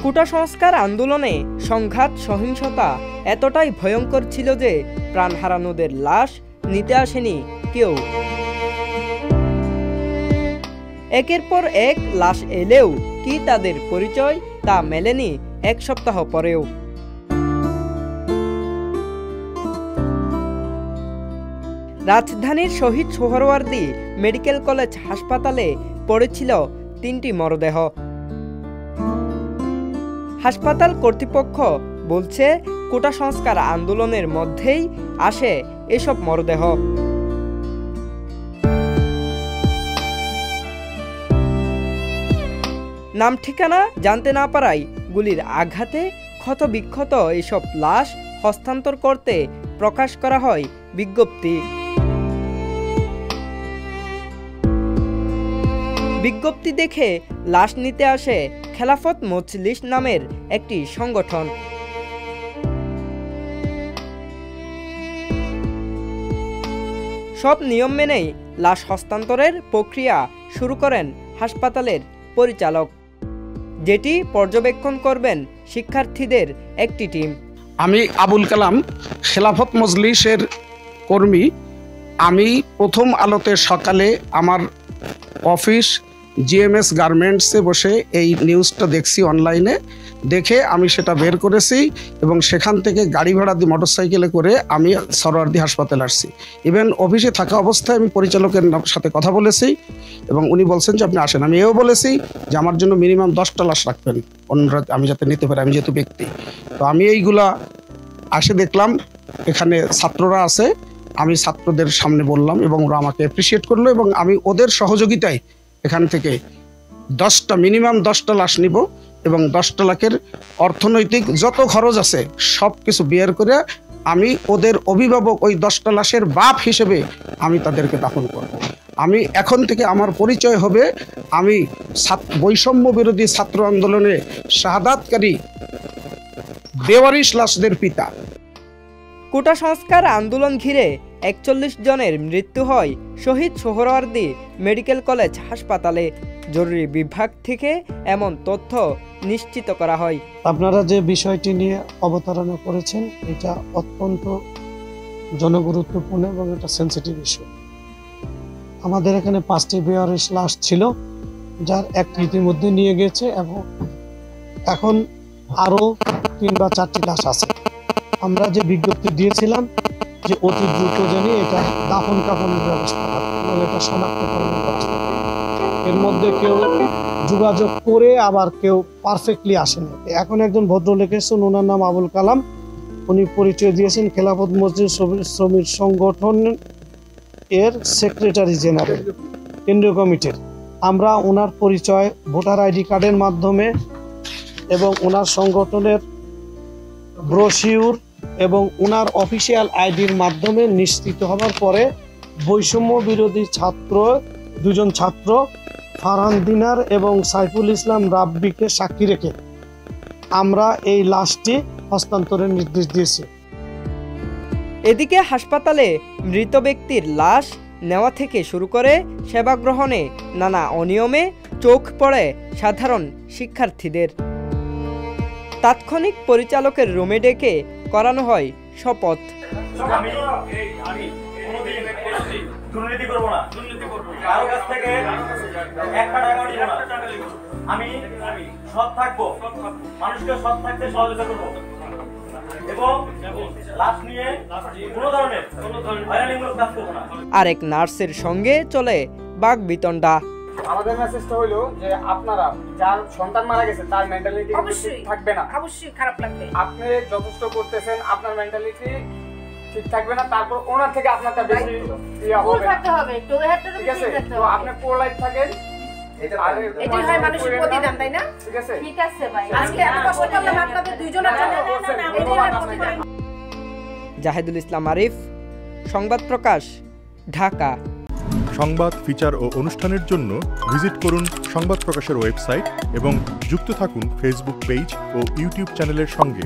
কোটা সংস্কার আন্দোলনে সংঘাত সহিংসতা এতটাই ভয়ঙ্কর ছিল যে প্রাণ হারানোদের লাশ নিতে আসেনি কেউ। একের পর এক লাশ এলেও কি তাদের পরিচয় তা মেলেনি এক সপ্তাহ পরেও। রাজধানীর শহীদ সোহরাওয়ার্দী মেডিকেল কলেজ হাসপাতালে পড়েছিল 3টি মরদেহ। হাসপাতাল কর্তৃপক্ষ বলছে কোটা সংস্কার আন্দোলনের মধ্যেই আসে এসব মরদেহ। নাম ঠিকানা জানতে না পারায় গুলির আঘাতে ক্ষতবিক্ষত এসব লাশ হস্তান্তর করতে প্রকাশ করা হয় বিজ্ঞপ্তি। বিজ্ঞপ্তি দেখে লাশ নিতে আসে খেলাফত মজলিস নামের একটি সংগঠন। সব নিয়ম মেনেই লাশ হস্তান্তরের প্রক্রিয়া শুরু করেন হাসপাতালের পরিচালক, যেটি পর্যবেক্ষণ করবেন শিক্ষার্থীদের একটি টিম। আমি আবুল কালাম, খেলাফত মজলিসের কর্মী। আমি প্রথম আলোতে সকালে আমার অফিস জিএমএস গার্মেন্টসে বসে এই নিউজটা দেখছি অনলাইনে, দেখে আমি সেটা বের করেছি এবং সেখান থেকে গাড়ি ভাড়া দিয়ে মোটরসাইকেলে করে আমি সরোয়ার্দী হাসপাতালে আসছি। ইভেন অফিসে থাকা অবস্থায় আমি পরিচালকের সাথে কথা বলেছি এবং উনি বলছেন যে আপনি আসেন। আমি এও বলেছি যে আমার জন্য মিনিমাম 10টা লাশ রাখবেন, অন্যরা আমি যাতে নিতে পারি, আমি যেহেতু ব্যক্তি। তো আমি এইগুলা আসে দেখলাম এখানে ছাত্ররা আছে, আমি ছাত্রদের সামনে বললাম এবং ওরা আমাকে অ্যাপ্রিসিয়েট করলো এবং আমি ওদের সহযোগিতায় এখান থেকে মিনিমাম 10টা লাশ নিব এবং 10টা লাখের অর্থনৈতিক যত খরচ আছে সব কিছু বিয়ার করে আমি ওদের অভিভাবক, ওই 10টা লাশের বাপ হিসেবে আমি তাদেরকে দাফন করব। আমি এখন থেকে আমার পরিচয় হবে আমি বৈষম্য বিরোধী ছাত্র আন্দোলনে শাহাদাতকারী বেওয়ারিশ লাশদের পিতা। কোটা সংস্কার আন্দোলন ঘিরে 41 জনের মৃত্যু হয় শহীদ সোহরাওয়ার্দী মেডিকেল কলেজ হাসপাতালে। জরুরি বিভাগ থেকে এমন তথ্য নিশ্চিত করা হয়। আপনারা যে বিষয়টি নিয়ে অবতারণা করেছেন এটা অত্যন্ত জনগুরুত্বপূর্ণ এবং এটা সেন্সিটিভ ইস্যু। আমাদের এখানে 5টি বেওয়ারিশ লাশ ছিল, যার একটি ইতিমধ্যে নিয়ে গেছে এবং এখন আরও 3 বা 4টি লাশ আছে। আমরা যে বিজ্ঞপ্তি দিয়েছিলাম যে অতি দ্রুত জানি এটা দাফন কাফনের ব্যবস্থা এবং এটা শনাক্তকরণের ব্যবস্থা। এর মধ্যে কেউ যোগাযোগ করে আবার কেউ পারফেক্টলি আসেনি। এখন একজন ভদ্রলোক এসেছেন, ওনার নাম আবুল কালাম। উনি পরিচয় দিয়েছেন খেলাফত মজলিস শ্রমিক সংগঠন এর সেক্রেটারি জেনারেল কেন্দ্রীয় কমিটির। আমরা ওনার পরিচয় ভোটার আইডি কার্ডের মাধ্যমে এবং ওনার সংগঠনের ব্রোশিউর এবং ওনার অফিসিয়াল আইডির মাধ্যমে নিশ্চিত হওয়ার পরে বৈষম্য বিরোধী ছাত্র 2জন ছাত্র ফারহান দিনার এবং সাইফুল ইসলাম রাব্বিকে সাক্ষী রেখে আমরা এই লাশটি হস্তান্তরের নির্দেশ দিয়েছি। এদিকে হাসপাতালে মৃত ব্যক্তির লাশ নেওয়া থেকে শুরু করে সেবা গ্রহণে নানা অনিয়মে চোখ পড়ে সাধারণ শিক্ষার্থীদের। তাৎক্ষণিক পরিচালকের রুমে ডেকে করানো হয় শপথ। দুর্নীতি করব না, কারো কাছ থেকে 1 টাকা নিব না। আমি সৎ থাকবো, মানুষকে সৎ থাকতে সহযোগিতা করব এবং লাশ নিয়ে কোনো ধরনের হয়রানিমূলক কাজ করব না। আরেক নার্সের সঙ্গে চলে বাকবিতণ্ডা। আমাদের মেসেজটা হলো যে আপনারা যার সন্তান মারা গেছে তার মেন্টালিটি থাকবে না, অবশ্যই খারাপ লাগবে। আপনি যথেষ্ট করতেছেন, আপনার মেন্টালিটি ঠিক থাকবে না, তারপর ওনার থেকে আপনারটা বেশি ইয়া হবে না, ঠিক আছে? তো আপনি পোলাইট থাকেন, এটাই হয় মানুষের প্রতিদান, তাই না? ঠিক আছে, ঠিক আছে ভাই, আজকে এত কষ্ট করলাম আপনাদের দুইজনের জন্য, এটাই হয় প্রতিদান। জাহিদুল ইসলাম আরিফ, সংবাদ প্রকাশ, ঢাকা। সংবাদ, ফিচার ও অনুষ্ঠানের জন্য ভিজিট করুন সংবাদ প্রকাশের ওয়েবসাইট এবং যুক্ত থাকুন ফেসবুক পেজ ও ইউটিউব চ্যানেলের সঙ্গে।